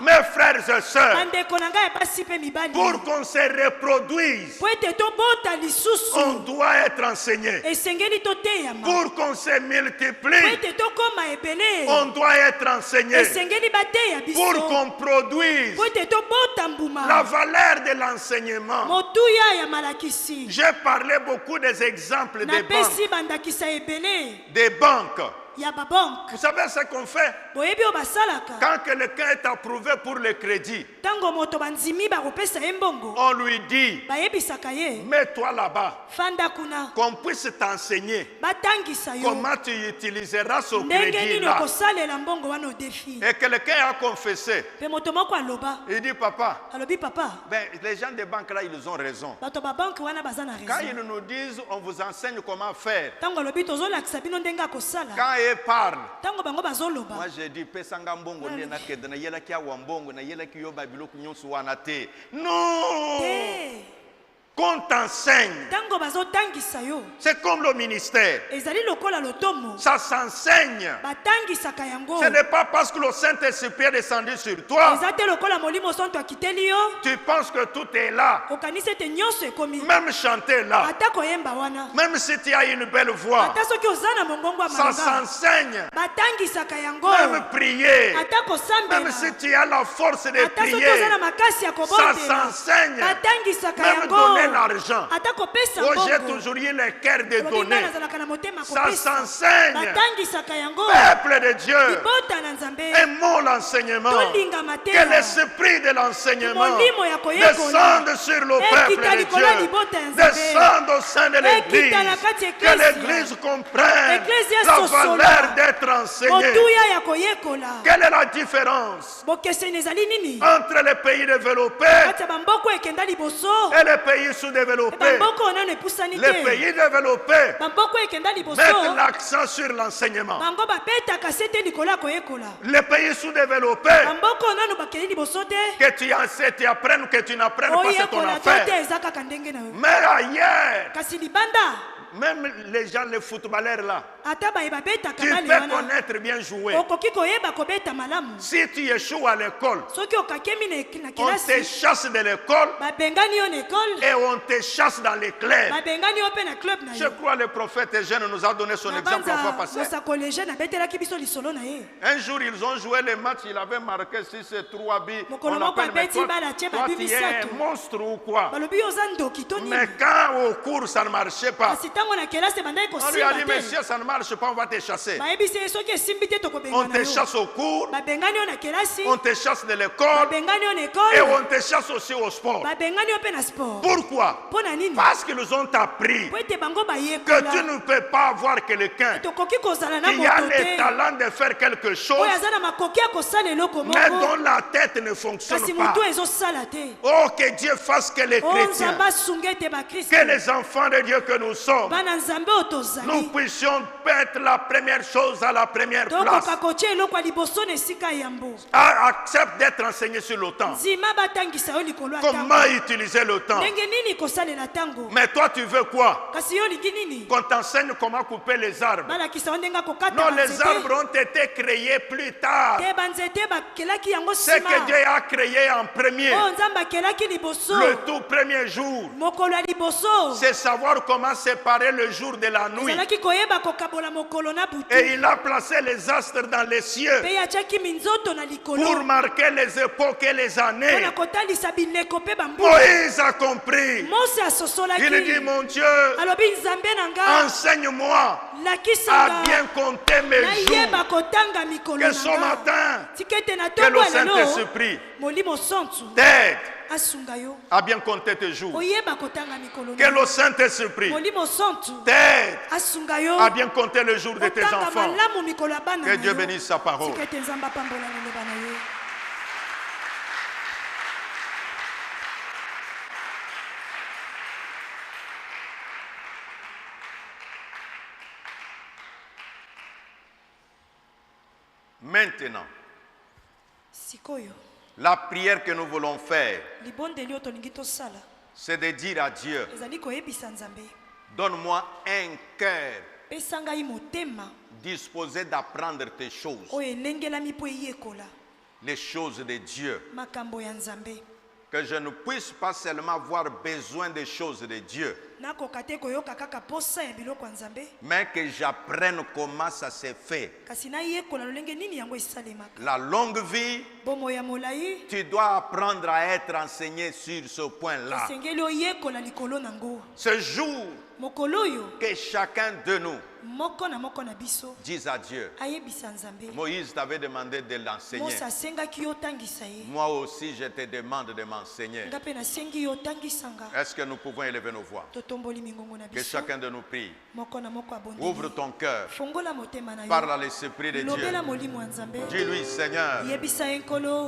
Mes frères et sœurs, pour qu'on se reproduise, on doit être enseigné. Pour qu'on se multiplie, on doit être enseigné. Pour qu'on produise la valeur de l'enseignement. J'ai parlé beaucoup des exemples des banques. Des banques. Vous savez ce qu'on fait? Quand quelqu'un est approuvé pour le crédit, on lui dit, mets-toi là-bas, qu'on puisse t'enseigner comment tu utiliseras ce crédit-là. Et quelqu'un a confessé. Il dit, papa, ben, les gens des banques là, ils ont raison. Quand ils nous disent, on vous enseigne comment faire. Quand ils parlent, moi j'ai dit, non! Qu'on t'enseigne. C'est comme le ministère. Ça s'enseigne. Ce n'est pas parce que le Saint-Esprit est descendu sur toi. Tu penses que tout est là. Même chanter là. Même si tu as une belle voix. Ça s'enseigne. Même prier. Même si tu as la force de prier. Ça s'enseigne. Même donner l'argent. Oh, j'ai toujours eu le cœur de donner. Ça s'enseigne. Peuple de Dieu, aimons l'enseignement. Que l'esprit de l'enseignement descende sur le peuple de Dieu. Descende au sein de l'église. Que l'église comprenne la valeur d'être enseignée. Quelle est la différence entre les pays développés et les pays sous-développés? Les pays développés mettent l'accent sur l'enseignement. Les pays sous-développés, que tu enseignes, tu apprennes, que tu n'apprennes pas, c'est ton affaire. Mais ailleurs, même les gens, les footballeurs là, tu peux connaître bien jouer. Si tu échoues à l'école, on te chasse de l'école et on te chasse dans les clubs. Je crois que le prophète Eugène nous a donné son exemple la fois passée. Un jour, ils ont joué le match, il avait marqué 6-3 buts. On appelle, mais toi, tu es un monstre ou quoi? Mais quand au cours, ça ne marchait pas, on lui a dit, monsieur, ça ne marche pas, on va te chasser. On te chasse au cours, on te chasse de l'école et on te chasse aussi au sport. Pourquoi? Parce qu'ils ont appris que tu ne peux pas avoir quelqu'un qui a le talent de faire quelque chose, mais dont la tête ne fonctionne pas. Oh, que Dieu fasse que les chrétiens, que les enfants de Dieu que nous sommes, nous puissions mettre la première chose à la première place. Accepte d'être enseigné sur le temps. Comment utiliser le temps? Mais toi tu veux quoi? Qu'on t'enseigne comment couper les arbres? Non, les arbres ont été créés plus tard. Ce que Dieu a créé en premier, le tout premier jour, c'est savoir comment séparer le jour de la nuit. Et il a placé les astres dans les cieux pour marquer les époques et les années. Moïse a compris. Il dit, mon Dieu, enseigne-moi à bien compter mes jours. Que ce matin, que le Saint-Esprit t'aide à bien compter tes jours. Que le Saint-Esprit t'aide à bien compter le jour de tes enfants. Que Dieu bénisse sa parole. Maintenant, la prière que nous voulons faire, c'est de dire à Dieu, donne-moi un cœur disposé d'apprendre tes choses, les choses de Dieu. Que je ne puisse pas seulement avoir besoin des choses de Dieu, mais que j'apprenne comment ça se fait. La longue vie, tu dois apprendre à être enseigné sur ce point-là. Ce jour, que chacun de nous dise à Dieu, Moïse t'avait demandé de l'enseigner. Moi aussi je te demande de m'enseigner. Est-ce que nous pouvons élever nos voix? Que chacun de nous prie. Ouvre ton cœur. Parle à l'Esprit de Dieu. Dis-lui, Seigneur,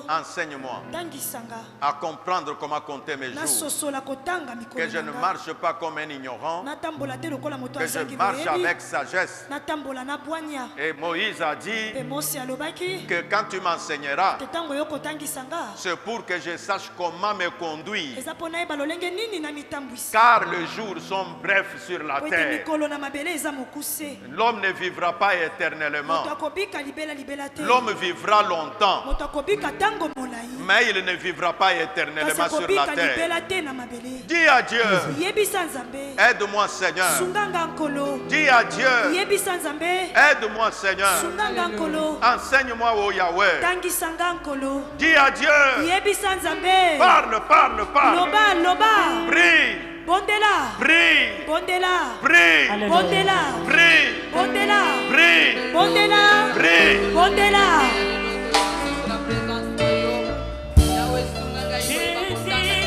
enseigne-moi à comprendre comment compter mes jours. Que je ne marche pas comme un ignorant. Que je marche avec sagesse. Et Moïse a dit que quand tu m'enseigneras, c'est pour que je sache comment me conduire. Car les jours sont brefs sur la terre. L'homme ne vivra pas éternellement. L'homme vivra longtemps, mais il ne vivra pas éternellement sur la terre. Dis à Dieu, aide-moi Seigneur. Dis à Dieu, aide-moi Seigneur. Enseigne-moi au Yahweh. Dis à Dieu, parle, parle, parle. Prie. Bondela, prie, bondela, prie, bondela, prie, bondela, prie, bondela, prie, bondela.